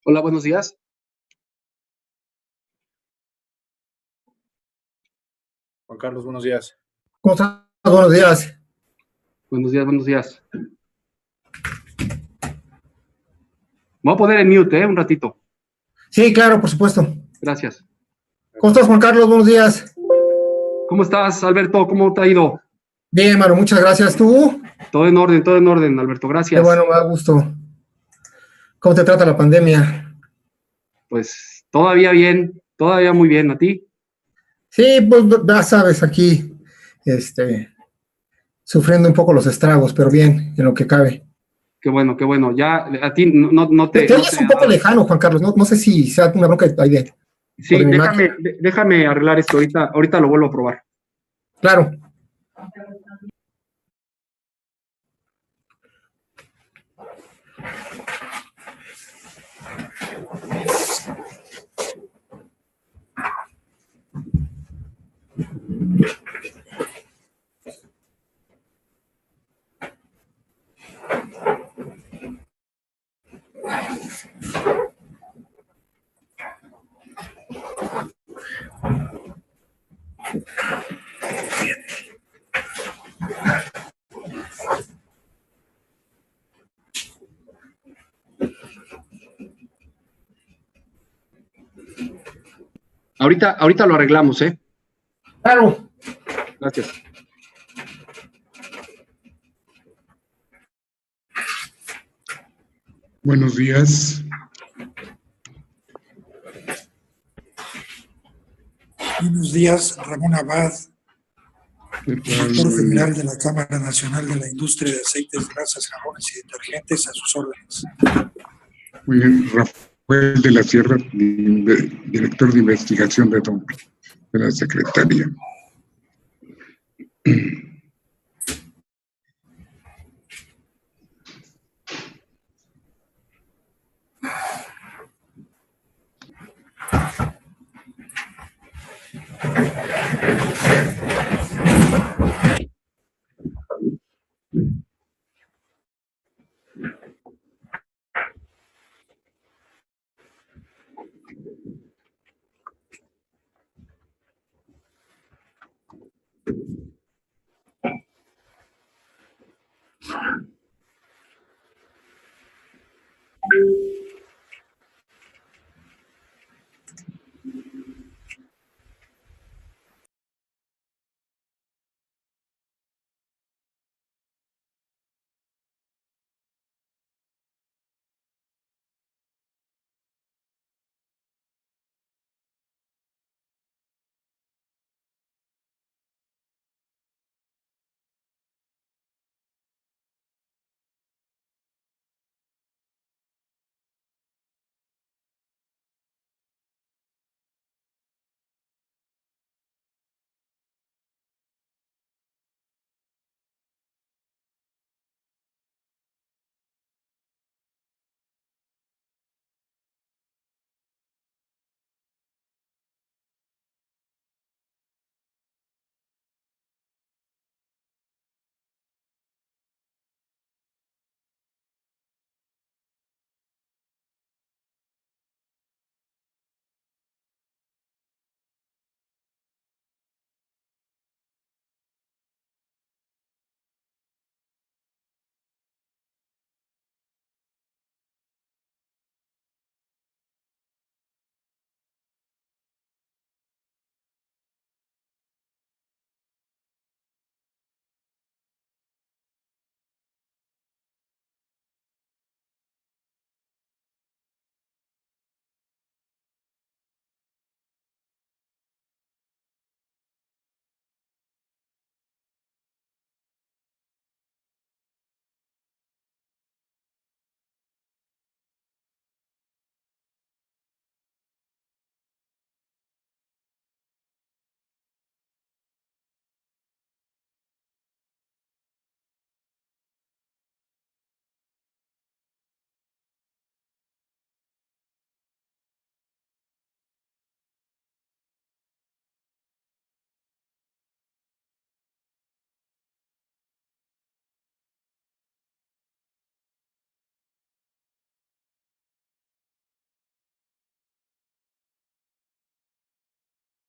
Hola, buenos días. Juan Carlos, buenos días. ¿Cómo estás? Buenos días. Buenos días, buenos días. Me voy a poner en mute, un ratito. Sí, claro, por supuesto. Gracias. ¿Cómo estás, Juan Carlos? Buenos días. ¿Cómo estás, Alberto? ¿Cómo te ha ido? Bien, mano, muchas gracias. ¿Tú? Todo en orden, Alberto. Qué Gracias. bueno, me da gusto. ¿Cómo te trata la pandemia? Pues todavía bien, todavía muy bien. ¿A ti? Sí, pues ya sabes, aquí, este, sufriendo un poco los estragos, pero bien, en lo que cabe. Qué bueno, qué bueno. Ya a ti no Te no oyes te un ha poco dado. lejano, Juan Carlos. No sé si sea una bronca ahí o Sí, de mi máquina. déjame arreglar esto. Ahorita lo vuelvo a probar. Claro. Ahorita lo arreglamos, ¿eh? Claro. Gracias. Buenos días. Buenos días, Ramón Abad, ¿Qué tal? director general de la Cámara Nacional de la Industria de Aceites, Grasas, Jabones y Detergentes, a sus órdenes. Muy bien. Rafael de la Sierra, director de investigación de la Secretaría.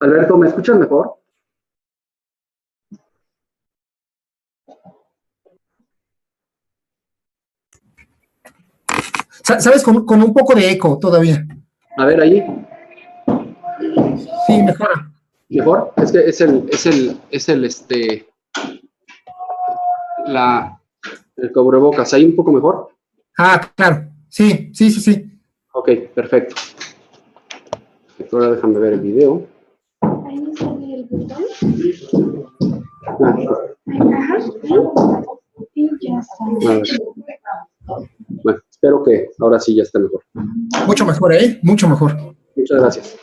Alberto, ¿me escuchas mejor? ¿Sabes? Con un poco de eco todavía. A ver, ahí. Sí, mejora. ¿Mejor? Es que el cubrebocas. ¿Ahí un poco mejor? Ah, claro. Sí. Ok, perfecto. Ahora déjame ver el video. Ahí sale el botón. Ah, Ajá. Y ya está. a ver. Bueno, espero que ahora sí ya esté mejor. Mucho mejor, ¿eh? Mucho mejor. Muchas gracias.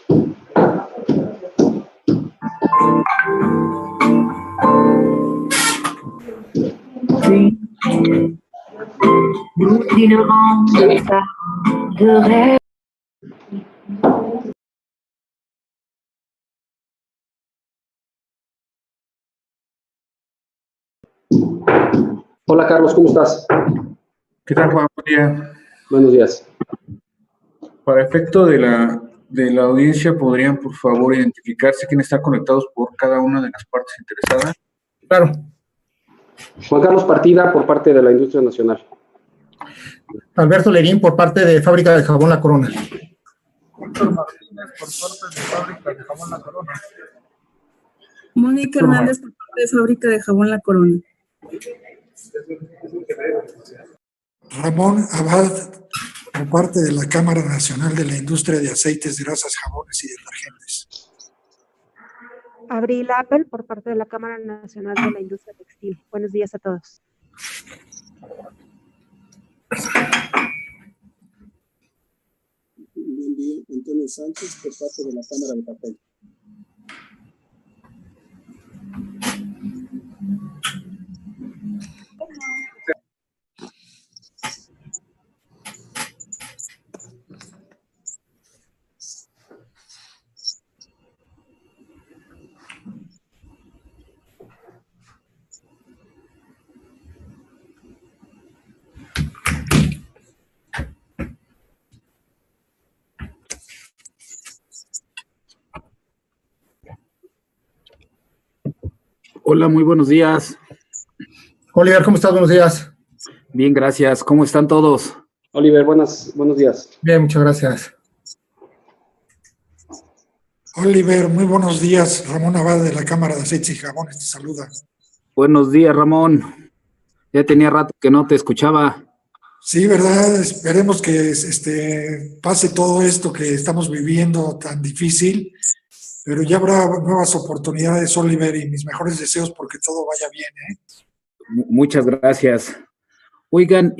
D'une grande part de rêve. Hola, Carlos, ¿cómo estás? ¿Qué tal, Juan? Buen día. Buenos días. Para efecto de la audiencia, ¿podrían, por favor, identificarse quiénes están conectados por cada una de las partes interesadas? Claro. Juan Carlos Partida, por parte de la Industria Nacional. Alberto Lerín, por parte de Fábrica de Jabón La Corona. Héctor Martínez, por parte de Fábrica de Jabón La Corona. Mónica Hernández, por parte de Fábrica de Jabón La Corona. Ramón Abad, por parte de la Cámara Nacional de la Industria de Aceites, Grasas, Jabones y Detergentes. Abril Apple, por parte de la Cámara Nacional de la Industria Textil. Buenos días a todos. Buen día, Antonio Sánchez, por parte de la Cámara de Papel. Hola, muy buenos días. Oliver, ¿cómo estás? Buenos días. Bien, gracias. ¿Cómo están todos? Oliver, buenos días. Bien, muchas gracias. Oliver, muy buenos días. Ramón Abad de la Cámara de Aceites y Jabones te saluda. Buenos días, Ramón. Ya tenía rato que no te escuchaba. Sí, ¿verdad? Esperemos que pase todo esto que estamos viviendo tan difícil, pero ya habrá nuevas oportunidades, Oliver, y mis mejores deseos porque todo vaya bien, ¿eh? Muchas gracias. Oigan,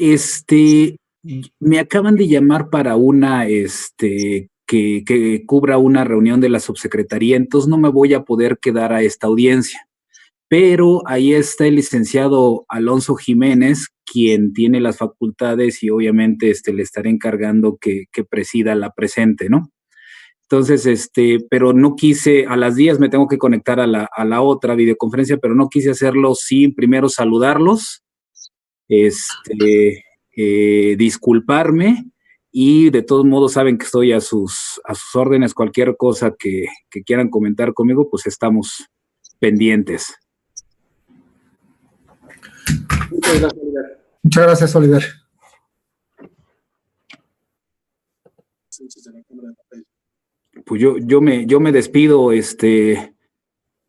me acaban de llamar para una, que cubra una reunión de la subsecretaría, entonces no me voy a poder quedar a esta audiencia. Pero ahí está el licenciado Alonso Jiménez, quien tiene las facultades y obviamente le estaré encargando que presida la presente, ¿no? Entonces, pero no quise, a las 10 me tengo que conectar a la otra videoconferencia, pero no quise hacerlo sin primero saludarlos, disculparme, y de todos modos saben que estoy a sus órdenes. Cualquier cosa que quieran comentar conmigo, pues estamos pendientes. Muchas gracias, Oliver. Muchas gracias, Oliver. Sánchez de la Cámara de Papel. Pues yo me despido,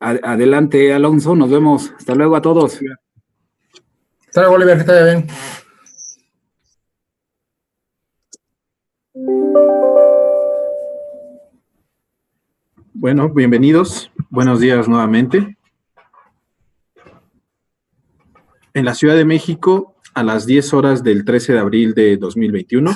adelante, Alonso, nos vemos. Hasta luego a todos. Hasta luego, Oliver, que te vaya bien. Bueno, bienvenidos. Buenos días nuevamente. En la Ciudad de México, a las 10 horas del 13 de abril de 2021,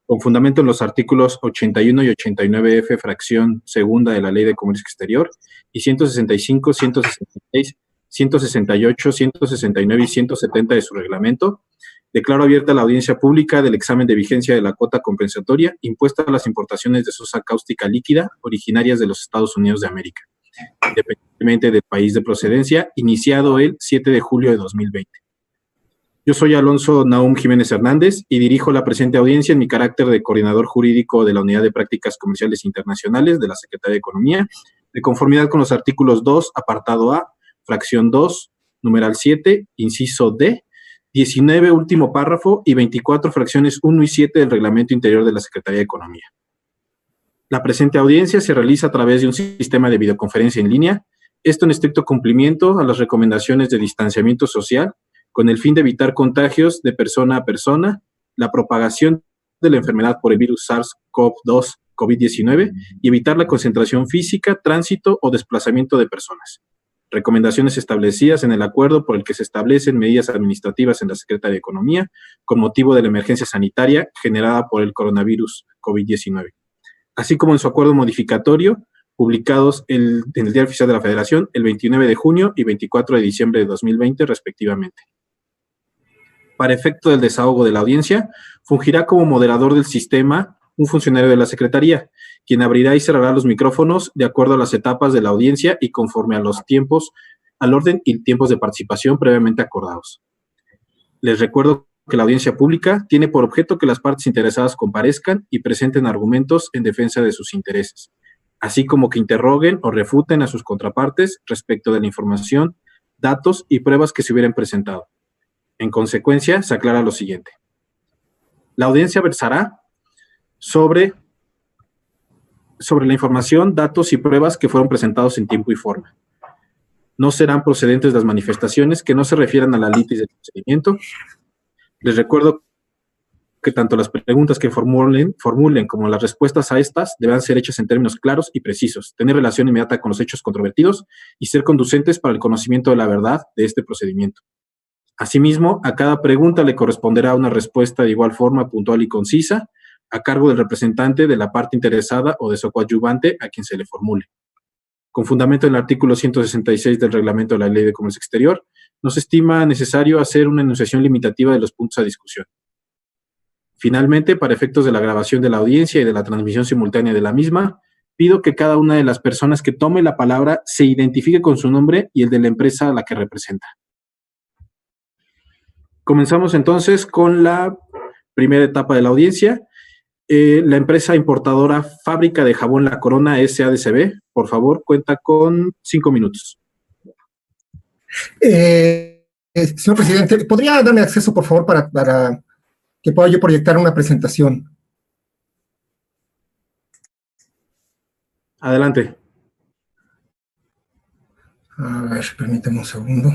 con fundamento en los artículos 81 y 89F, fracción segunda de la Ley de Comercio Exterior, y 165, 166, 168, 169 y 170 de su reglamento, declaro abierta la audiencia pública del examen de vigencia de la cuota compensatoria impuesta a las importaciones de sosa cáustica líquida originarias de los Estados Unidos de América, independientemente del país de procedencia, iniciado el 7 de julio de 2020. Yo soy Alonso Nahum Jiménez Hernández y dirijo la presente audiencia en mi carácter de coordinador jurídico de la Unidad de Prácticas Comerciales Internacionales de la Secretaría de Economía, de conformidad con los artículos 2, apartado A, fracción 2, numeral 7, inciso D, 19, último párrafo, y 24, fracciones 1 y 7 del Reglamento Interior de la Secretaría de Economía. La presente audiencia se realiza a través de un sistema de videoconferencia en línea, esto en estricto cumplimiento a las recomendaciones de distanciamiento social, con el fin de evitar contagios de persona a persona, la propagación de la enfermedad por el virus SARS-CoV-2, COVID-19, y evitar la concentración física, tránsito o desplazamiento de personas. Recomendaciones establecidas en el acuerdo por el que se establecen medidas administrativas en la Secretaría de Economía con motivo de la emergencia sanitaria generada por el coronavirus COVID-19, así como en su acuerdo modificatorio, publicados en el Diario Oficial de la Federación el 29 de junio y 24 de diciembre de 2020, respectivamente. Para efecto del desahogo de la audiencia, fungirá como moderador del sistema un funcionario de la Secretaría, quien abrirá y cerrará los micrófonos de acuerdo a las etapas de la audiencia y conforme a los tiempos, al orden y tiempos de participación previamente acordados. Les recuerdo que la audiencia pública tiene por objeto que las partes interesadas comparezcan y presenten argumentos en defensa de sus intereses, así como que interroguen o refuten a sus contrapartes respecto de la información, datos y pruebas que se hubieran presentado. En consecuencia, se aclara lo siguiente. La audiencia versará sobre la información, datos y pruebas que fueron presentados en tiempo y forma. No serán procedentes las manifestaciones que no se refieran a la litis del procedimiento. Les recuerdo que tanto las preguntas que formulen como las respuestas a estas deberán ser hechas en términos claros y precisos, tener relación inmediata con los hechos controvertidos y ser conducentes para el conocimiento de la verdad de este procedimiento. Asimismo, a cada pregunta le corresponderá una respuesta de igual forma puntual y concisa, a cargo del representante de la parte interesada o de su coadyuvante a quien se le formule. Con fundamento en el artículo 166 del Reglamento de la Ley de Comercio Exterior, no se estima necesario hacer una enunciación limitativa de los puntos a discusión. Finalmente, para efectos de la grabación de la audiencia y de la transmisión simultánea de la misma, pido que cada una de las personas que tome la palabra se identifique con su nombre y el de la empresa a la que representa. Comenzamos entonces con la primera etapa de la audiencia. La empresa importadora Fábrica de Jabón La Corona SADCB, por favor, cuenta con 5 minutos. Señor presidente, ¿podría darme acceso, por favor, para que pueda yo proyectar una presentación? Adelante. A ver, permítame un segundo.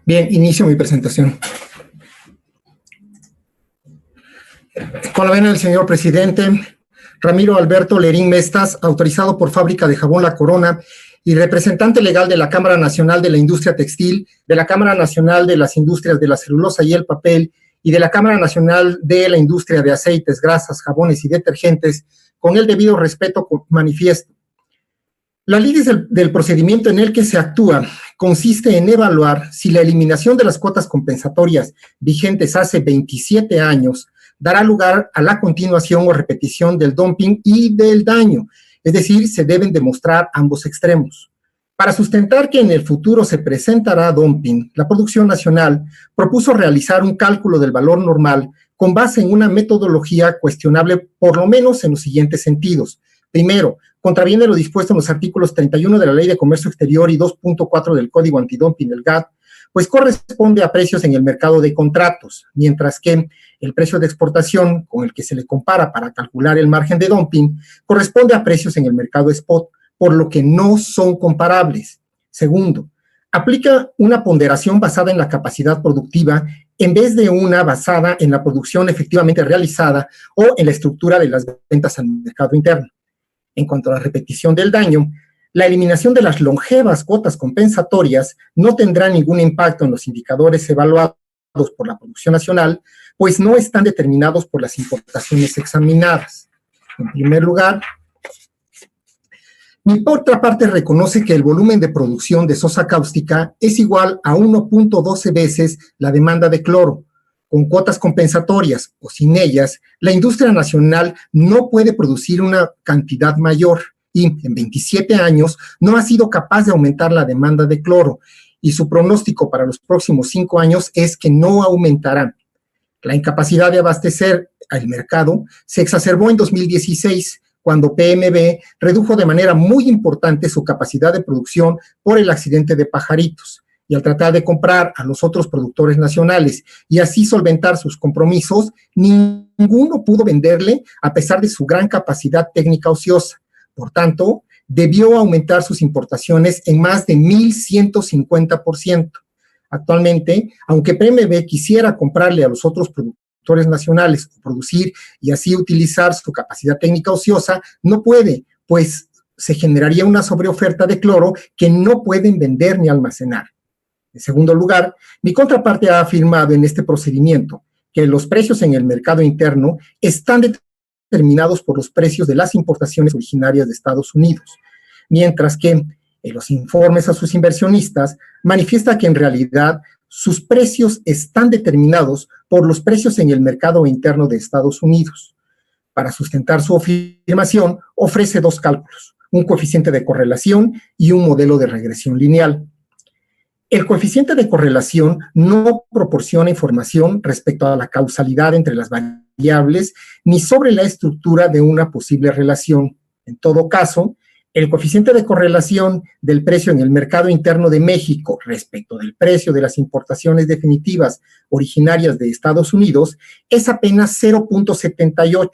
Bien, inicio mi presentación. Con la venia del señor presidente, Ramiro Alberto Lerín Mestas, autorizado por Fábrica de Jabón La Corona y representante legal de la Cámara Nacional de la Industria Textil, de la Cámara Nacional de las Industrias de la Celulosa y el Papel y de la Cámara Nacional de la Industria de Aceites, Grasas, Jabones y Detergentes, con el debido respeto manifiesto. La litis del procedimiento en el que se actúa consiste en evaluar si la eliminación de las cuotas compensatorias vigentes hace 27 años dará lugar a la continuación o repetición del dumping y del daño, es decir, se deben demostrar ambos extremos. Para sustentar que en el futuro se presentará dumping, la producción nacional propuso realizar un cálculo del valor normal con base en una metodología cuestionable por lo menos en los siguientes sentidos. Primero, contraviene lo dispuesto en los artículos 31 de la Ley de Comercio Exterior y 2.4 del Código Antidumping del GATT, pues corresponde a precios en el mercado de contratos, mientras que el precio de exportación con el que se le compara para calcular el margen de dumping corresponde a precios en el mercado spot, por lo que no son comparables. Segundo, aplica una ponderación basada en la capacidad productiva en vez de una basada en la producción efectivamente realizada o en la estructura de las ventas al mercado interno. En cuanto a la repetición del daño, la eliminación de las longevas cuotas compensatorias no tendrá ningún impacto en los indicadores evaluados por la producción nacional, pues no están determinados por las importaciones examinadas. En primer lugar, mi contraparte reconoce que el volumen de producción de sosa cáustica es igual a 1.12 veces la demanda de cloro. Con cuotas compensatorias o sin ellas, la industria nacional no puede producir una cantidad mayor y en 27 años no ha sido capaz de aumentar la demanda de cloro y su pronóstico para los próximos 5 años es que no aumentarán. La incapacidad de abastecer al mercado se exacerbó en 2016, cuando PMB redujo de manera muy importante su capacidad de producción por el accidente de Pajaritos, y al tratar de comprar a los otros productores nacionales y así solventar sus compromisos, ninguno pudo venderle a pesar de su gran capacidad técnica ociosa. Por tanto, debió aumentar sus importaciones en más de 1,150%. Actualmente, aunque PMB quisiera comprarle a los otros productores nacionales o producir y así utilizar su capacidad técnica ociosa, no puede, pues se generaría una sobreoferta de cloro que no pueden vender ni almacenar. En segundo lugar, mi contraparte ha afirmado en este procedimiento que los precios en el mercado interno están determinados por los precios de las importaciones originarias de Estados Unidos, mientras que en los informes a sus inversionistas manifiesta que en realidad sus precios están determinados por los precios en el mercado interno de Estados Unidos. Para sustentar su afirmación, ofrece 2 cálculos, un coeficiente de correlación y un modelo de regresión lineal. El coeficiente de correlación no proporciona información respecto a la causalidad entre las variables ni sobre la estructura de una posible relación. En todo caso, el coeficiente de correlación del precio en el mercado interno de México respecto del precio de las importaciones definitivas originarias de Estados Unidos es apenas 0.78,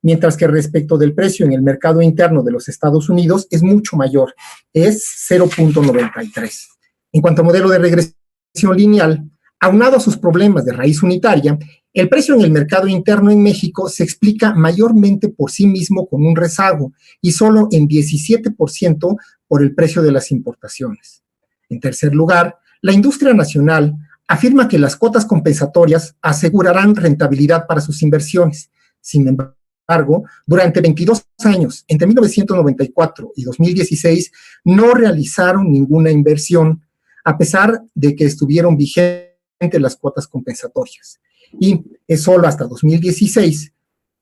mientras que respecto del precio en el mercado interno de los Estados Unidos es mucho mayor, es 0.93. En cuanto a modelo de regresión lineal, aunado a sus problemas de raíz unitaria, el precio en el mercado interno en México se explica mayormente por sí mismo con un rezago y solo en 17% por el precio de las importaciones. En tercer lugar, la industria nacional afirma que las cuotas compensatorias asegurarán rentabilidad para sus inversiones. Sin embargo, durante 22 años, entre 1994 y 2016, no realizaron ninguna inversión, a pesar de que estuvieron vigentes las cuotas compensatorias. Y es solo hasta 2016,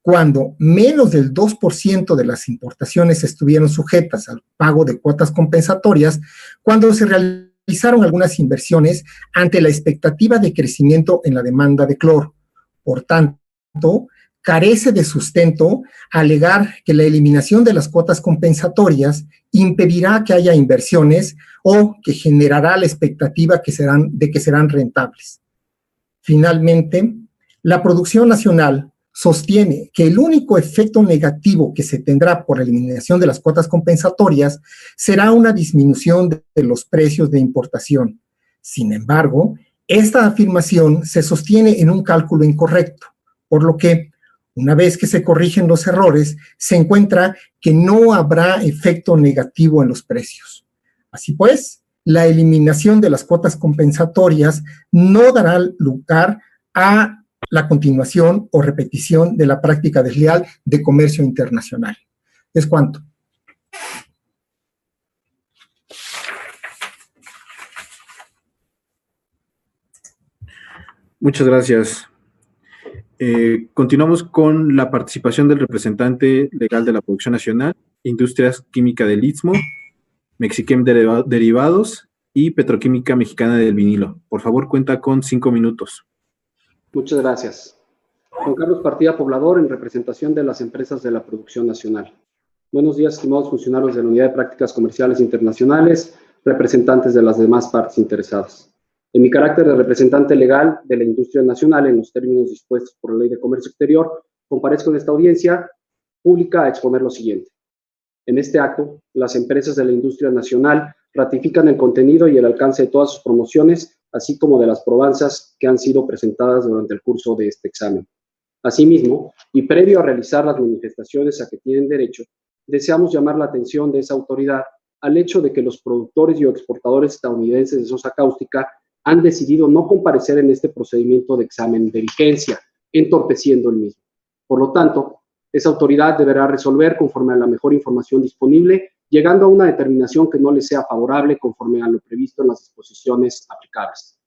cuando menos del 2% de las importaciones estuvieron sujetas al pago de cuotas compensatorias, cuando se realizaron algunas inversiones ante la expectativa de crecimiento en la demanda de cloro. Por tanto, carece de sustento alegar que la eliminación de las cuotas compensatorias impedirá que haya inversiones o que generará la expectativa de que serán rentables. Finalmente, la producción nacional sostiene que el único efecto negativo que se tendrá por la eliminación de las cuotas compensatorias será una disminución de los precios de importación. Sin embargo, esta afirmación se sostiene en un cálculo incorrecto, por lo que, una vez que se corrigen los errores, se encuentra que no habrá efecto negativo en los precios. Así pues, la eliminación de las cuotas compensatorias no dará lugar a la continuación o repetición de la práctica desleal de comercio internacional. Es cuanto. Muchas gracias. Continuamos con la participación del representante legal de la Producción Nacional, Industrias Química del Istmo, Mexiquem Derivados y Petroquímica Mexicana del Vinilo. Por favor, cuenta con 5 minutos. Muchas gracias. Juan Carlos Partida Poblador, en representación de las empresas de la Producción Nacional. Buenos días, estimados funcionarios de la Unidad de Prácticas Comerciales Internacionales, representantes de las demás partes interesadas. En mi carácter de representante legal de la industria nacional, en los términos dispuestos por la Ley de Comercio Exterior, comparezco en esta audiencia pública a exponer lo siguiente. En este acto, las empresas de la industria nacional ratifican el contenido y el alcance de todas sus promociones, así como de las probanzas que han sido presentadas durante el curso de este examen. Asimismo, y previo a realizar las manifestaciones a que tienen derecho, deseamos llamar la atención de esa autoridad al hecho de que los productores y exportadores estadounidenses de sosa cáustica han decidido no comparecer en este procedimiento de examen de vigencia, entorpeciendo el mismo. Por lo tanto, esa autoridad deberá resolver conforme a la mejor información disponible, llegando a una determinación que no les sea favorable conforme a lo previsto en las disposiciones aplicables.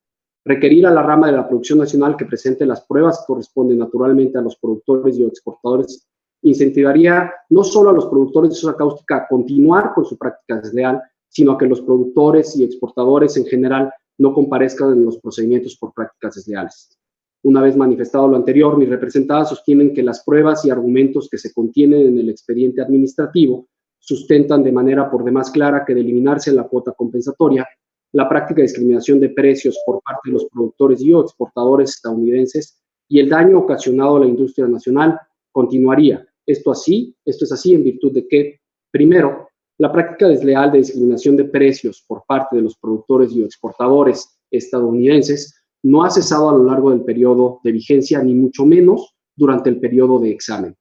Requerir a la rama de la Producción Nacional que presente las pruebas que corresponden naturalmente a los productores y exportadores incentivaría no solo a los productores de sosa cáustica a continuar con su práctica desleal, sino a que los productores y exportadores en general no comparezcan en los procedimientos por prácticas desleales. Una vez manifestado lo anterior, mis representadas sostienen que las pruebas y argumentos que se contienen en el expediente administrativo sustentan de manera por demás clara que de eliminarse la cuota compensatoria, la práctica de discriminación de precios por parte de los productores y o exportadores estadounidenses y el daño ocasionado a la industria nacional continuaría. Esto es así en virtud de que, primero, la práctica desleal de discriminación de precios por parte de los productores y exportadores estadounidenses no ha cesado a lo largo del periodo de vigencia, ni mucho menos durante el periodo de examen.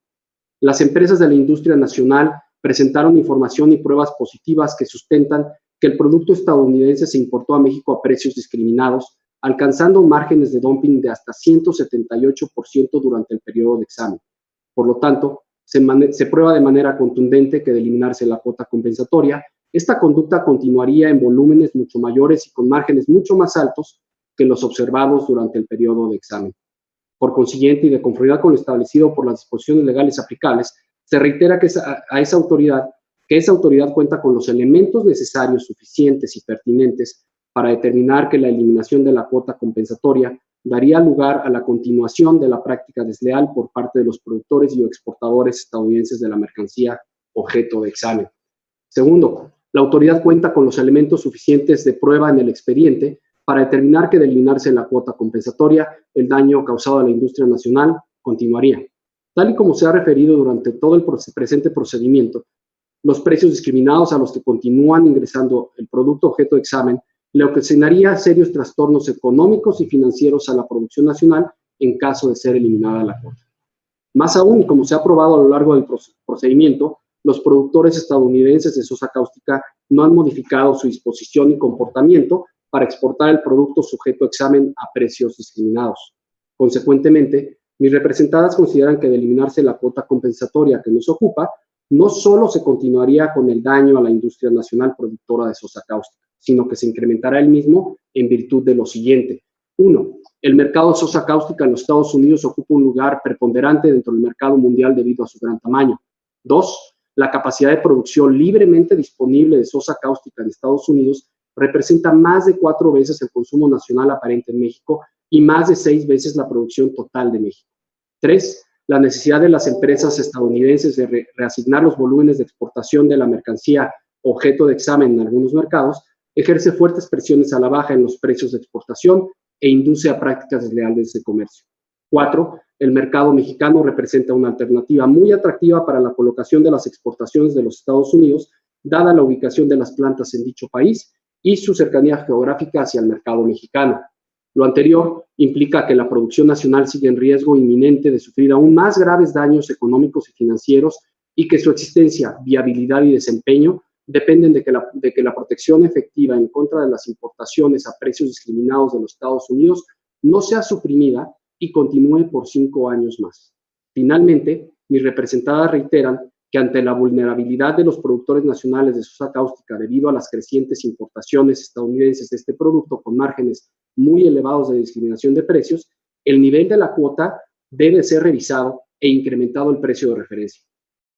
Las empresas de la industria nacional presentaron información y pruebas positivas que sustentan que el producto estadounidense se importó a México a precios discriminados, alcanzando márgenes de dumping de hasta 178% durante el periodo de examen. Por lo tanto, se prueba de manera contundente que de eliminarse la cuota compensatoria, esta conducta continuaría en volúmenes mucho mayores y con márgenes mucho más altos que los observados durante el periodo de examen. Por consiguiente, y de conformidad con lo establecido por las disposiciones legales aplicables, se reitera que esa autoridad cuenta con los elementos necesarios, suficientes y pertinentes para determinar que la eliminación de la cuota compensatoria daría lugar a la continuación de la práctica desleal por parte de los productores y exportadores estadounidenses de la mercancía objeto de examen. Segundo, la autoridad cuenta con los elementos suficientes de prueba en el expediente para determinar que de eliminarse la cuota compensatoria, el daño causado a la industria nacional continuaría. Tal y como se ha referido durante todo el presente procedimiento, los precios discriminados a los que continúan ingresando el producto objeto de examen le ocasionaría serios trastornos económicos y financieros a la producción nacional en caso de ser eliminada la cuota. Más aún, como se ha probado a lo largo del procedimiento, los productores estadounidenses de sosa cáustica no han modificado su disposición y comportamiento para exportar el producto sujeto a examen a precios discriminados. Consecuentemente, mis representadas consideran que de eliminarse la cuota compensatoria que nos ocupa, no solo se continuaría con el daño a la industria nacional productora de sosa cáustica, sino que se incrementará el mismo en virtud de lo siguiente. 1. El mercado de sosa cáustica en los Estados Unidos ocupa un lugar preponderante dentro del mercado mundial debido a su gran tamaño. 2. La capacidad de producción libremente disponible de sosa cáustica en Estados Unidos representa más de 4 veces el consumo nacional aparente en México y más de 6 veces la producción total de México. 3. La necesidad de las empresas estadounidenses de reasignar los volúmenes de exportación de la mercancía objeto de examen en algunos mercados ejerce fuertes presiones a la baja en los precios de exportación e induce a prácticas desleales de comercio. 4. El mercado mexicano representa una alternativa muy atractiva para la colocación de las exportaciones de los Estados Unidos, dada la ubicación de las plantas en dicho país y su cercanía geográfica hacia el mercado mexicano. Lo anterior implica que la producción nacional sigue en riesgo inminente de sufrir aún más graves daños económicos y financieros y que su existencia, viabilidad y desempeño dependen de que la protección efectiva en contra de las importaciones a precios discriminados de los Estados Unidos no sea suprimida y continúe por 5 años más. Finalmente, mis representadas reiteran que ante la vulnerabilidad de los productores nacionales de sosa cáustica debido a las crecientes importaciones estadounidenses de este producto con márgenes muy elevados de discriminación de precios, el nivel de la cuota debe ser revisado e incrementado el precio de referencia.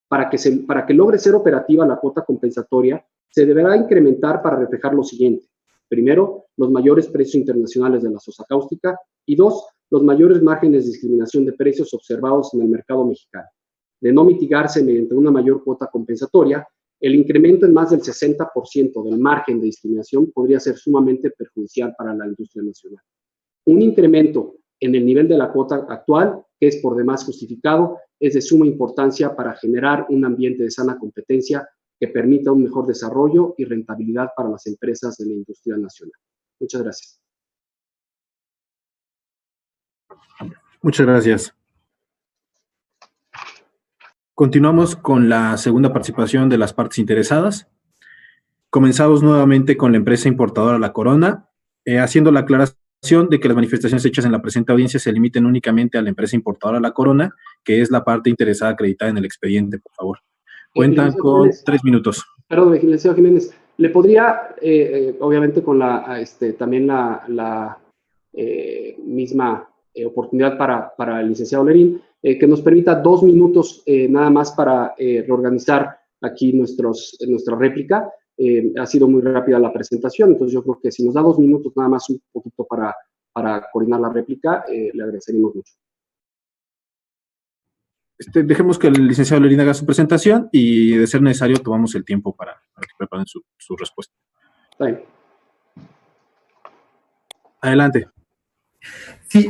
Para que logre ser operativa la cuota compensatoria, se deberá incrementar para reflejar lo siguiente. Primero, los mayores precios internacionales de la sosa cáustica y 2, los mayores márgenes de discriminación de precios observados en el mercado mexicano. De no mitigarse mediante una mayor cuota compensatoria, el incremento en más del 60% del margen de discriminación podría ser sumamente perjudicial para la industria nacional. Un incremento en el nivel de la cuota actual, que es por demás justificado, es de suma importancia para generar un ambiente de sana competencia que permita un mejor desarrollo y rentabilidad para las empresas de la industria nacional. Muchas gracias. Muchas gracias. Continuamos con la segunda participación de las partes interesadas. Comenzamos nuevamente con la empresa importadora La Corona, haciendo la aclaración de que las manifestaciones hechas en la presente audiencia se limiten únicamente a la empresa importadora La Corona, que es la parte interesada acreditada en el expediente, por favor. Cuentan con 3 minutos. Perdón, licenciado Jiménez, ¿le podría, obviamente con también la misma oportunidad para el licenciado Lerín, que nos permita 2 minutos nada más para reorganizar aquí nuestra réplica Ha sido muy rápida la presentación, entonces yo creo que si nos da 2 minutos nada más un poquito para coordinar la réplica, le agradeceríamos mucho. Dejemos que el licenciado Lerín haga su presentación y, de ser necesario, tomamos el tiempo para que preparen su respuesta. Está bien. Adelante. Sí,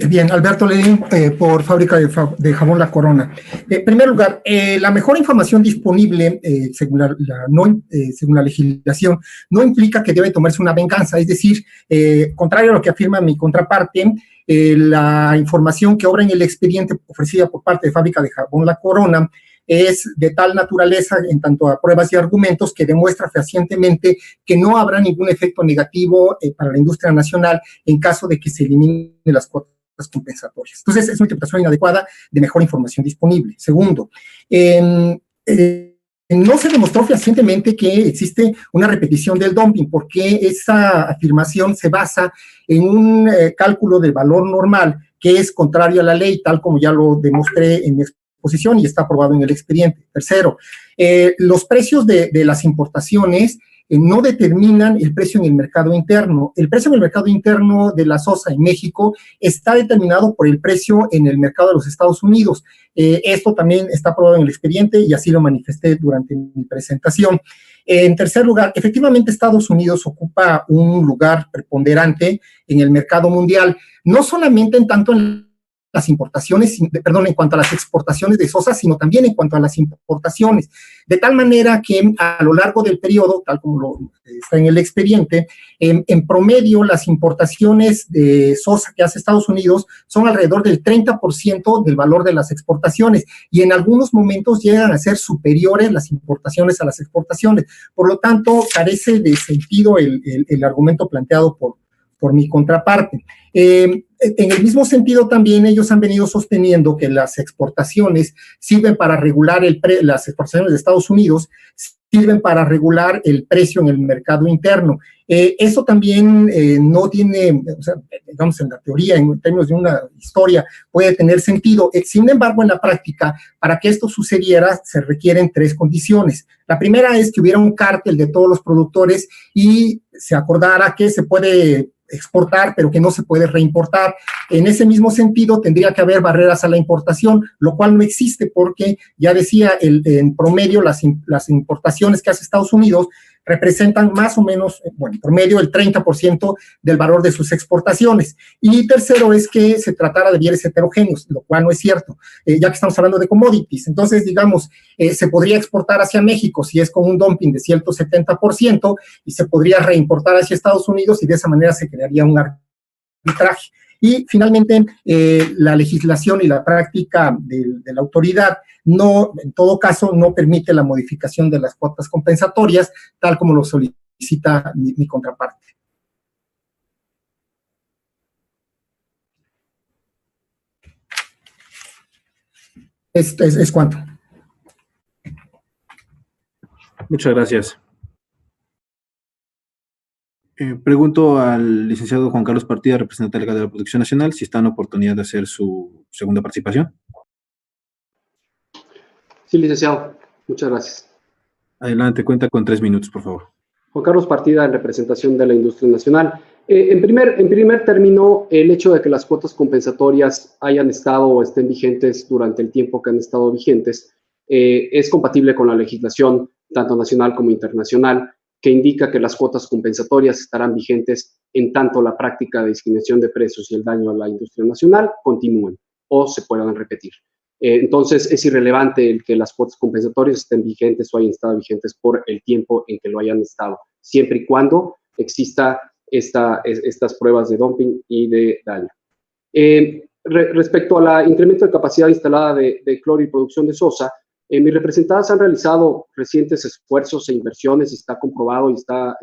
bien, Alberto Lerín, por Fábrica de Jabón La Corona. En primer lugar, la mejor información disponible, según la legislación, no implica que debe tomarse una venganza, es decir, contrario a lo que afirma mi contraparte, la información que obra en el expediente ofrecida por parte de Fábrica de Jabón La Corona es de tal naturaleza en tanto a pruebas y argumentos que demuestra fehacientemente que no habrá ningún efecto negativo para la industria nacional en caso de que se eliminen las cuotas compensatorias. Entonces, es una interpretación inadecuada de mejor información disponible. Segundo, no se demostró fehacientemente que existe una repetición del dumping, porque esa afirmación se basa en un cálculo del valor normal que es contrario a la ley, tal como ya lo demostré en mi exposición y está aprobado en el expediente. Tercero, los precios de las importaciones no determinan el precio en el mercado interno. El precio en el mercado interno de la sosa en México está determinado por el precio en el mercado de los Estados Unidos. Esto también está aprobado en el expediente y así lo manifesté durante mi presentación. En tercer lugar, efectivamente Estados Unidos ocupa un lugar preponderante en el mercado mundial, no solamente en tanto en las importaciones, en cuanto a las exportaciones de sosa, sino también en cuanto a las importaciones, de tal manera que a lo largo del periodo, tal como está en el expediente, en promedio las importaciones de sosa que hace Estados Unidos son alrededor del 30% del valor de las exportaciones, y en algunos momentos llegan a ser superiores las importaciones a las exportaciones. Por lo tanto, carece de sentido el argumento planteado por mi contraparte. En el mismo sentido, también ellos han venido sosteniendo que las exportaciones sirven para regular las exportaciones de Estados Unidos sirven para regular el precio en el mercado interno. Eso también no tiene, o sea, digamos, en la teoría, en términos de una historia, puede tener sentido. Sin embargo, en la práctica, para que esto sucediera, se requieren 3 condiciones. La primera es que hubiera un cártel de todos los productores y se acordara que se puede exportar, pero que no se puede reimportar. En ese mismo sentido, tendría que haber barreras a la importación, lo cual no existe porque, ya decía, en promedio las importaciones que hace Estados Unidos representan más o menos, en promedio, el 30% del valor de sus exportaciones. Y tercero es que se tratara de bienes heterogéneos, lo cual no es cierto, ya que estamos hablando de commodities. Entonces, digamos, se podría exportar hacia México si es con un dumping de 170% y se podría reimportar hacia Estados Unidos y de esa manera se crearía un arbitraje. Y finalmente, la legislación y la práctica de la autoridad no, en todo caso, no permite la modificación de las cuotas compensatorias, tal como lo solicita mi contraparte. Es cuanto. Muchas gracias. Pregunto al licenciado Juan Carlos Partida, representante legal de la Producción Nacional, si está en oportunidad de hacer su segunda participación. Sí, licenciado. Muchas gracias. Adelante, cuenta con 3 minutos, por favor. Juan Carlos Partida, en representación de la industria nacional. En primer término, el hecho de que las cuotas compensatorias hayan estado o estén vigentes durante el tiempo que han estado vigentes es compatible con la legislación, tanto nacional como internacional, que indica que las cuotas compensatorias estarán vigentes en tanto la práctica de discriminación de precios y el daño a la industria nacional continúen o se puedan repetir. Entonces, es irrelevante el que las cuotas compensatorias estén vigentes o hayan estado vigentes por el tiempo en que lo hayan estado, siempre y cuando exista estas pruebas de dumping y de daño. Respecto al incremento de capacidad instalada de cloro y producción de sosa, mis representadas han realizado recientes esfuerzos e inversiones, está comprobado y está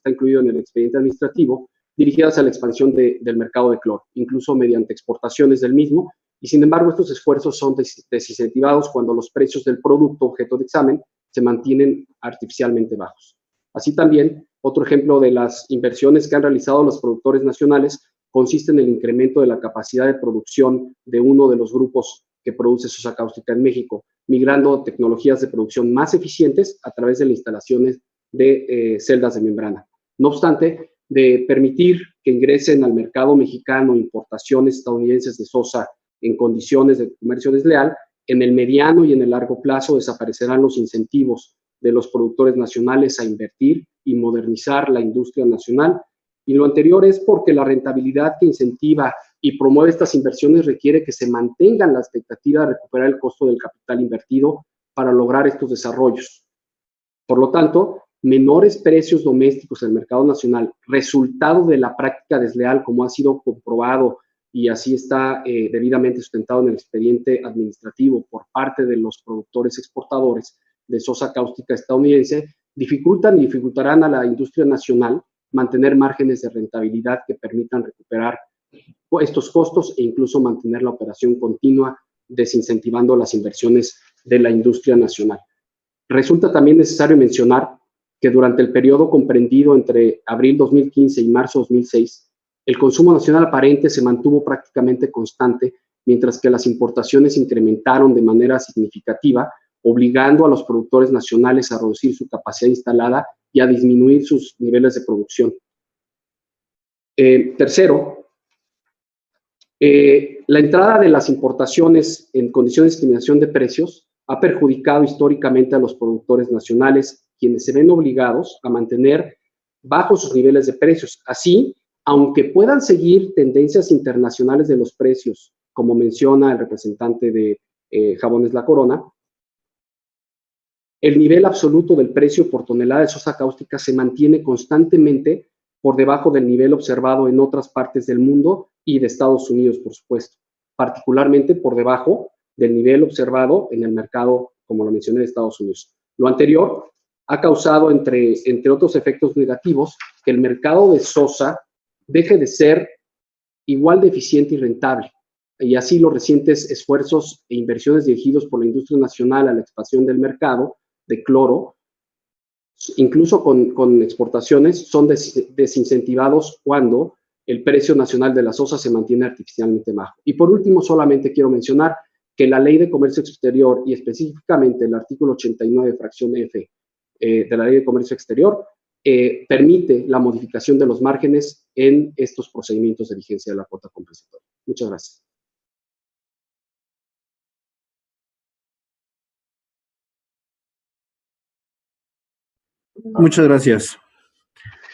incluido en el expediente administrativo, dirigidas a la expansión del mercado de cloro, incluso mediante exportaciones del mismo, y sin embargo estos esfuerzos son desincentivados cuando los precios del producto objeto de examen se mantienen artificialmente bajos. Así también, otro ejemplo de las inversiones que han realizado los productores nacionales consiste en el incremento de la capacidad de producción de uno de los grupos que produce sosa cáustica en México, migrando a tecnologías de producción más eficientes a través de las instalaciones de celdas de membrana. No obstante, de permitir que ingresen al mercado mexicano importaciones estadounidenses de sosa en condiciones de comercio desleal, en el mediano y en el largo plazo desaparecerán los incentivos de los productores nacionales a invertir y modernizar la industria nacional. Y lo anterior es porque la rentabilidad que incentiva y promueve estas inversiones requiere que se mantengan la expectativa de recuperar el costo del capital invertido para lograr estos desarrollos. Por lo tanto, menores precios domésticos en el mercado nacional, resultado de la práctica desleal, como ha sido comprobado y así está debidamente sustentado en el expediente administrativo por parte de los productores exportadores de sosa cáustica estadounidense, dificultan y dificultarán a la industria nacional mantener márgenes de rentabilidad que permitan recuperar estos costos e incluso mantener la operación continua, desincentivando las inversiones de la industria nacional. Resulta también necesario mencionar que durante el periodo comprendido entre abril 2015 y marzo 2006, el consumo nacional aparente se mantuvo prácticamente constante, mientras que las importaciones incrementaron de manera significativa, obligando a los productores nacionales a reducir su capacidad instalada y a disminuir sus niveles de producción. Tercero, la entrada de las importaciones en condiciones de discriminación de precios ha perjudicado históricamente a los productores nacionales, quienes se ven obligados a mantener bajos sus niveles de precios. Así, aunque puedan seguir tendencias internacionales de los precios, como menciona el representante de Jabones La Corona, el nivel absoluto del precio por tonelada de sosa cáustica se mantiene constantemente por debajo del nivel observado en otras partes del mundo y de Estados Unidos, por supuesto, particularmente por debajo del nivel observado en el mercado, como lo mencioné, de Estados Unidos. Lo anterior ha causado, entre otros efectos negativos, que el mercado de sosa deje de ser igual de eficiente y rentable. Y así los recientes esfuerzos e inversiones dirigidos por la industria nacional a la expansión del mercado de cloro, incluso con exportaciones, son desincentivados cuando el precio nacional de la sosa se mantiene artificialmente bajo. Y por último, solamente quiero mencionar que la Ley de Comercio Exterior y específicamente el artículo 89, fracción F de la Ley de Comercio Exterior, permite la modificación de los márgenes en estos procedimientos de vigencia de la cuota compensatoria. Muchas gracias. Muchas gracias.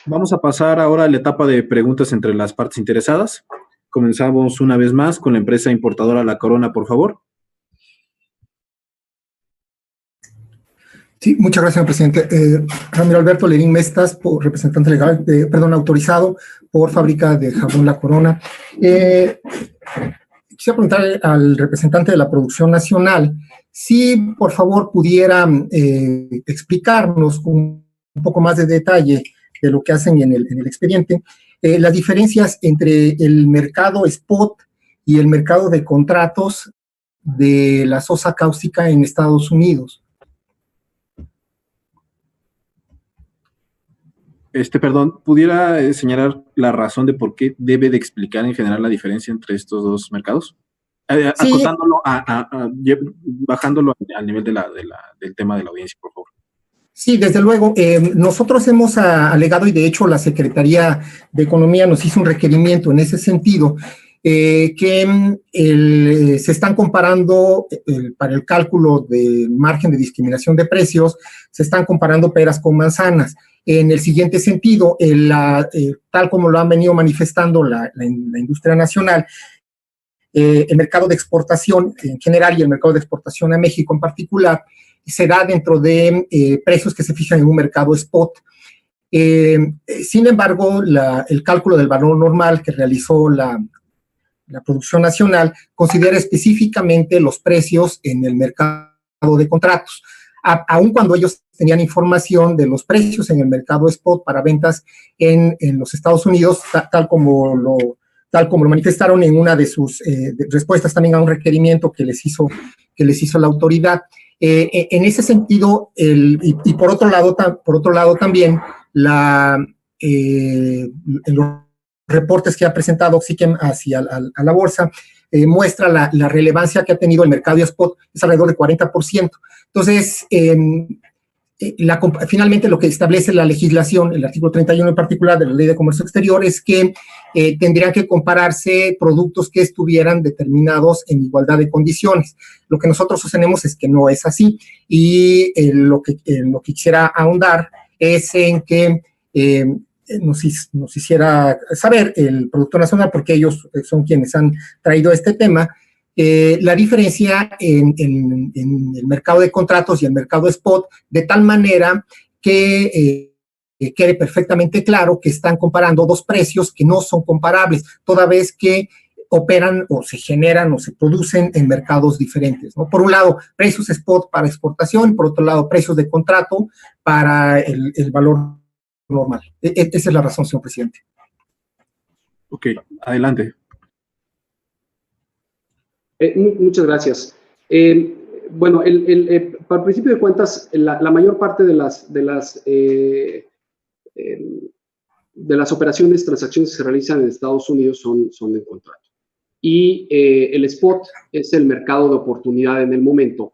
Vamos a pasar ahora a la etapa de preguntas entre las partes interesadas. Comenzamos una vez más con la empresa importadora La Corona, por favor. Sí, muchas gracias, señor presidente. Ramiro Alberto Lerín Mestas, representante legal, autorizado por Fábrica de Jabón La Corona. Quisiera preguntarle al representante de la producción nacional si, por favor, pudiera explicarnos un poco más de detalle de lo que hacen en el expediente, las diferencias entre el mercado spot y el mercado de contratos de la sosa cáustica en Estados Unidos. Perdón, ¿pudiera señalar la razón de por qué debe de explicar en general la diferencia entre estos dos mercados? Sí. Acotándolo, bajándolo al nivel del tema de la audiencia, por favor. Sí, desde luego. Nosotros hemos alegado, y de hecho la Secretaría de Economía nos hizo un requerimiento en ese sentido, que se están comparando, para el cálculo del margen de discriminación de precios, se están comparando peras con manzanas. En el siguiente sentido, tal como lo han venido manifestando la industria nacional, el mercado de exportación en general y el mercado de exportación a México en particular se da dentro de precios que se fijan en un mercado spot. Sin embargo, el cálculo del valor normal que realizó la producción nacional considera específicamente los precios en el mercado de contratos, aun cuando ellos tenían información de los precios en el mercado spot para ventas en los Estados Unidos, tal como lo manifestaron en una de sus respuestas también a un requerimiento que les hizo la autoridad. En ese sentido, y por otro lado también, en los reportes que ha presentado Oxychem hacia a la bolsa, muestra la relevancia que ha tenido el mercado de spot, es alrededor de 40%. Entonces, finalmente lo que establece la legislación, el artículo 31 en particular de la Ley de Comercio Exterior, es que tendrían que compararse productos que estuvieran determinados en igualdad de condiciones. Lo que nosotros sostenemos es que no es así, y lo que quisiera ahondar es en que nos hiciera saber el Productor Nacional, porque ellos son quienes han traído este tema, la diferencia en el mercado de contratos y el mercado de spot, de tal manera que quede perfectamente claro que están comparando dos precios que no son comparables, toda vez que operan o se generan o se producen en mercados diferentes, ¿no? Por un lado, precios spot para exportación, por otro lado, precios de contrato para el valor normal. Esa es la razón, señor presidente. Ok, adelante. Muchas gracias. Bueno, para el principio de cuentas, la mayor parte de las operaciones, transacciones que se realizan en Estados Unidos son de contrato. Y el spot es el mercado de oportunidad en el momento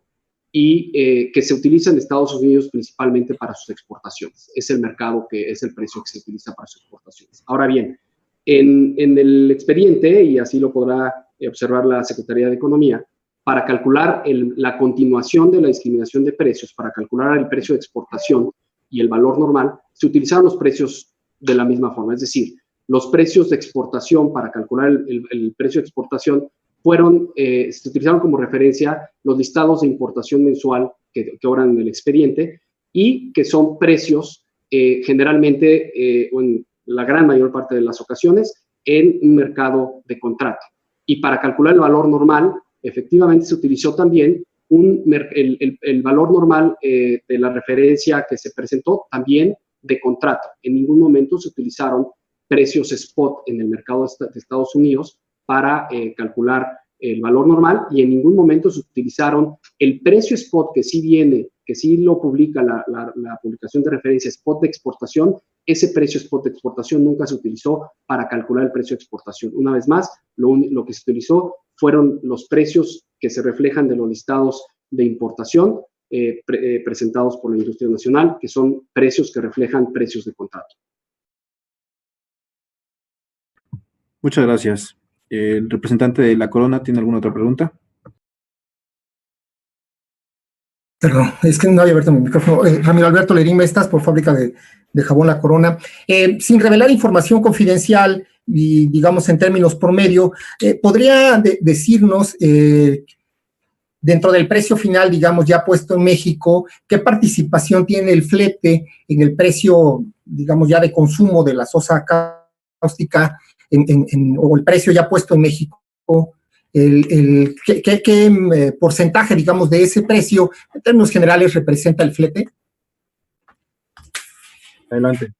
y que se utiliza en Estados Unidos principalmente para sus exportaciones. Es el mercado que es el precio que se utiliza para sus exportaciones. Ahora bien, en el expediente, y así lo podrá observar la Secretaría de Economía, para calcular la continuación de la discriminación de precios, para calcular el precio de exportación y el valor normal, se utilizaron los precios de la misma forma. Es decir, los precios de exportación para calcular el precio de exportación se utilizaron como referencia los listados de importación mensual que obran en el expediente y que son precios generalmente, o en la gran mayor parte de las ocasiones, en un mercado de contrato. Y para calcular el valor normal, efectivamente se utilizó también el valor normal de la referencia que se presentó también de contrato. En ningún momento se utilizaron precios spot en el mercado de Estados Unidos para calcular el valor normal, y en ningún momento se utilizaron el precio spot que sí viene, que sí lo publica la publicación de referencia spot de exportación. Ese precio spot de exportación nunca se utilizó para calcular el precio de exportación. Una vez más, lo que se utilizó fueron los precios que se reflejan de los listados de importación presentados por la industria nacional, que son precios que reflejan precios de contrato. Muchas gracias. ¿El representante de la Corona tiene alguna otra pregunta? Perdón, es que no había abierto mi micrófono. Ramiro Alberto Lerín Mestas, por Fábrica de Jabón La Corona. Sin revelar información confidencial y, digamos, en términos promedio, ¿podría decirnos, dentro del precio final, digamos, ya puesto en México, qué participación tiene el flete en el precio, digamos, ya de consumo de la sosa cáustica, o el precio ya puesto en México? ¿Qué porcentaje, digamos, de ese precio, en términos generales, representa el flete? Adelante.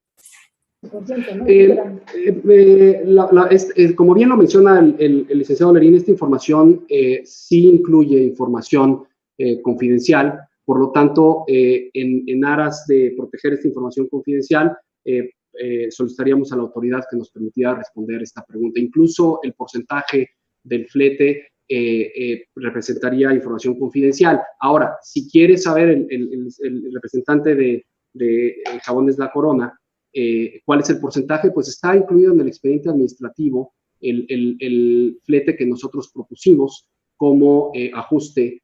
Como bien lo menciona el licenciado Lerín, esta información sí incluye información confidencial. Por lo tanto, en aras de proteger esta información confidencial, solicitaríamos a la autoridad que nos permitiera responder esta pregunta. Incluso el porcentaje del flete representaría información confidencial. Ahora, si quiere saber el representante de Jabones La Corona cuál es el porcentaje, pues está incluido en el expediente administrativo el flete que nosotros propusimos como ajuste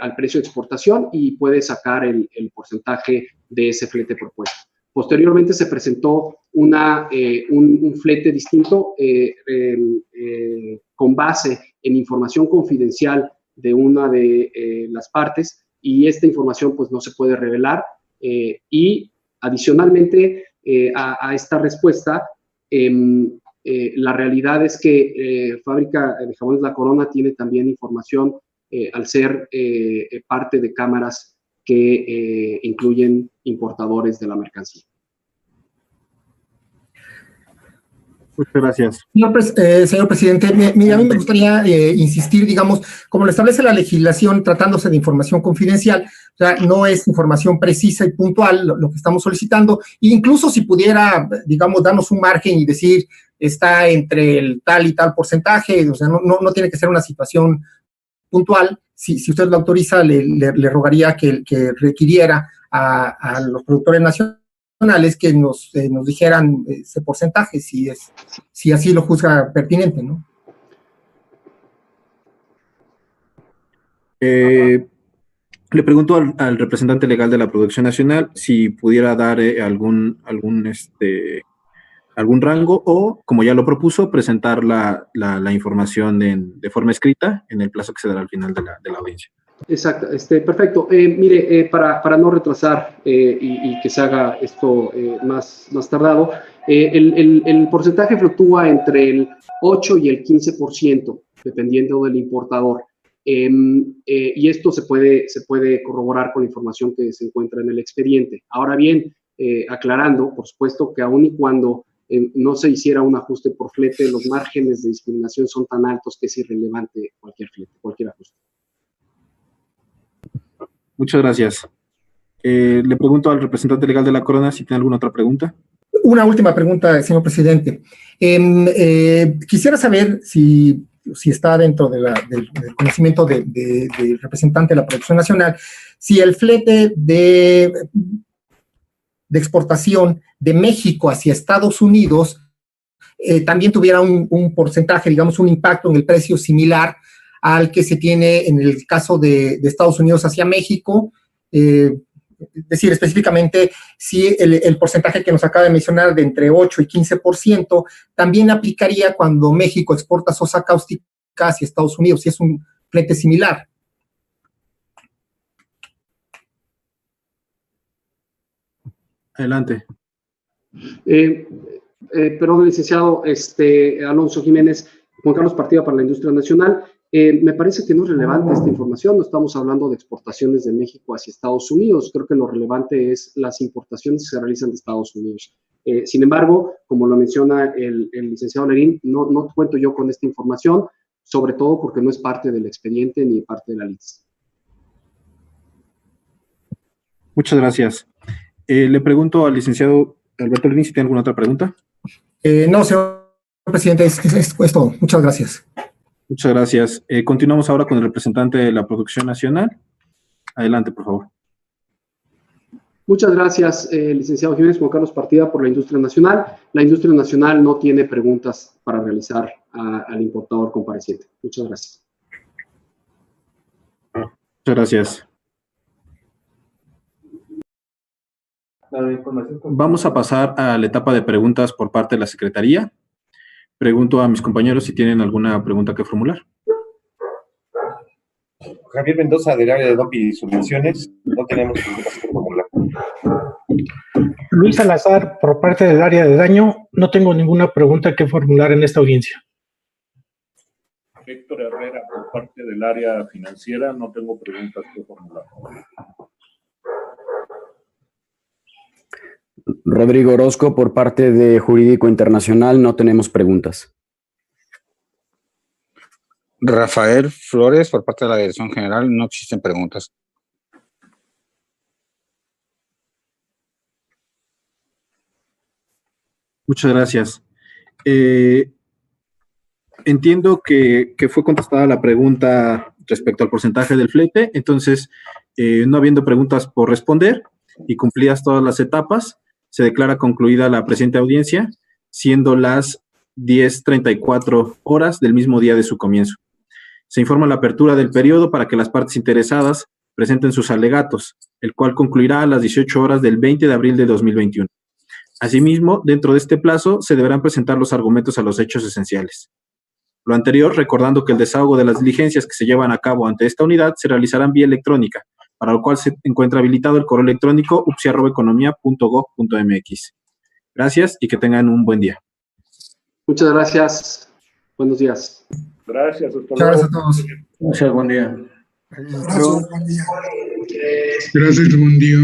al precio de exportación, y puede sacar el porcentaje de ese flete propuesto. Posteriormente se presentó un flete distinto con base en información confidencial de una de las partes, y esta información pues no se puede revelar. Y adicionalmente a esta respuesta, la realidad es que Fábrica de Jabones La Corona tiene también información al ser parte de cámaras que incluyen importadores de la mercancía. Muchas gracias. Señor presidente, a mí me gustaría insistir, digamos, como lo establece la legislación, tratándose de información confidencial, o sea, no es información precisa y puntual lo que estamos solicitando. E incluso si pudiera, digamos, darnos un margen y decir está entre el tal y tal porcentaje, o sea, no tiene que ser una situación puntual. Si usted lo autoriza, le rogaría que requiriera a los productores nacionales que nos dijeran ese porcentaje, si así lo juzga pertinente, ¿no? Le pregunto al representante legal de la producción nacional si pudiera dar algún rango o, como ya lo propuso, presentar la información de forma escrita en el plazo que se dará al final de la audiencia. Exacto, perfecto. Mire, para no retrasar y que se haga esto más tardado, el porcentaje fluctúa entre el 8 y el 15%, dependiendo del importador. Y esto se puede corroborar con la información que se encuentra en el expediente. Ahora bien, aclarando, por supuesto, que aun y cuando no se hiciera un ajuste por flete, los márgenes de discriminación son tan altos que es irrelevante cualquier flete, cualquier ajuste. Muchas gracias. Le pregunto al representante legal de la Corona si tiene alguna otra pregunta. Una última pregunta, señor presidente. Quisiera saber si está dentro del conocimiento del representante de la producción nacional, si el flete de exportación de México hacia Estados Unidos también tuviera un porcentaje, digamos, un impacto en el precio similar al que se tiene en el caso de Estados Unidos hacia México, es decir, específicamente si el porcentaje que nos acaba de mencionar de entre 8 y 15% también aplicaría cuando México exporta sosa cáustica hacia Estados Unidos, si es un flete similar. Adelante. Perdón, licenciado Alonso Jiménez, Juan Carlos Partida para la Industria Nacional. Me parece que no es relevante esta información, no estamos hablando de exportaciones de México hacia Estados Unidos, creo que lo relevante es las importaciones que se realizan de Estados Unidos. Sin embargo, como lo menciona el licenciado Lerín, no cuento yo con esta información, sobre todo porque no es parte del expediente ni parte de la lista. Muchas gracias. Le pregunto al licenciado Alberto Lerín si tiene alguna otra pregunta. No, señor presidente, es todo. Muchas gracias. Muchas gracias. Continuamos ahora con el representante de la producción nacional. Adelante, por favor. Muchas gracias, licenciado Jiménez, Juan Carlos Partida por la Industria Nacional. La Industria Nacional no tiene preguntas para realizar al importador compareciente. Muchas gracias. Muchas gracias. Vamos a pasar a la etapa de preguntas por parte de la Secretaría. Pregunto a mis compañeros si tienen alguna pregunta que formular. Javier Mendoza, del área de DOPI y subvenciones. No tenemos preguntas que formular. Luis Salazar, por parte del área de daño, no tengo ninguna pregunta que formular en esta audiencia. Héctor Herrera, por parte del área financiera, no tengo preguntas que formular. Rodrigo Orozco, por parte de Jurídico Internacional, no tenemos preguntas. Rafael Flores, por parte de la Dirección General, no existen preguntas. Muchas gracias. Entiendo que fue contestada la pregunta respecto al porcentaje del flete, entonces, no habiendo preguntas por responder y cumplidas todas las etapas, se declara concluida la presente audiencia, siendo las 10:34 horas del mismo día de su comienzo. Se informa la apertura del periodo para que las partes interesadas presenten sus alegatos, el cual concluirá a las 18 horas del 20 de abril de 2021. Asimismo, dentro de este plazo, se deberán presentar los argumentos a los hechos esenciales. Lo anterior, recordando que el desahogo de las diligencias que se llevan a cabo ante esta unidad se realizarán vía electrónica, para lo cual se encuentra habilitado el correo electrónico upsi@economia.gov.mx. Gracias y que tengan un buen día. Muchas gracias. Buenos días. Gracias. Muchas gracias a todos. Gracias, buen día. Gracias, buen día. Gracias, buen día.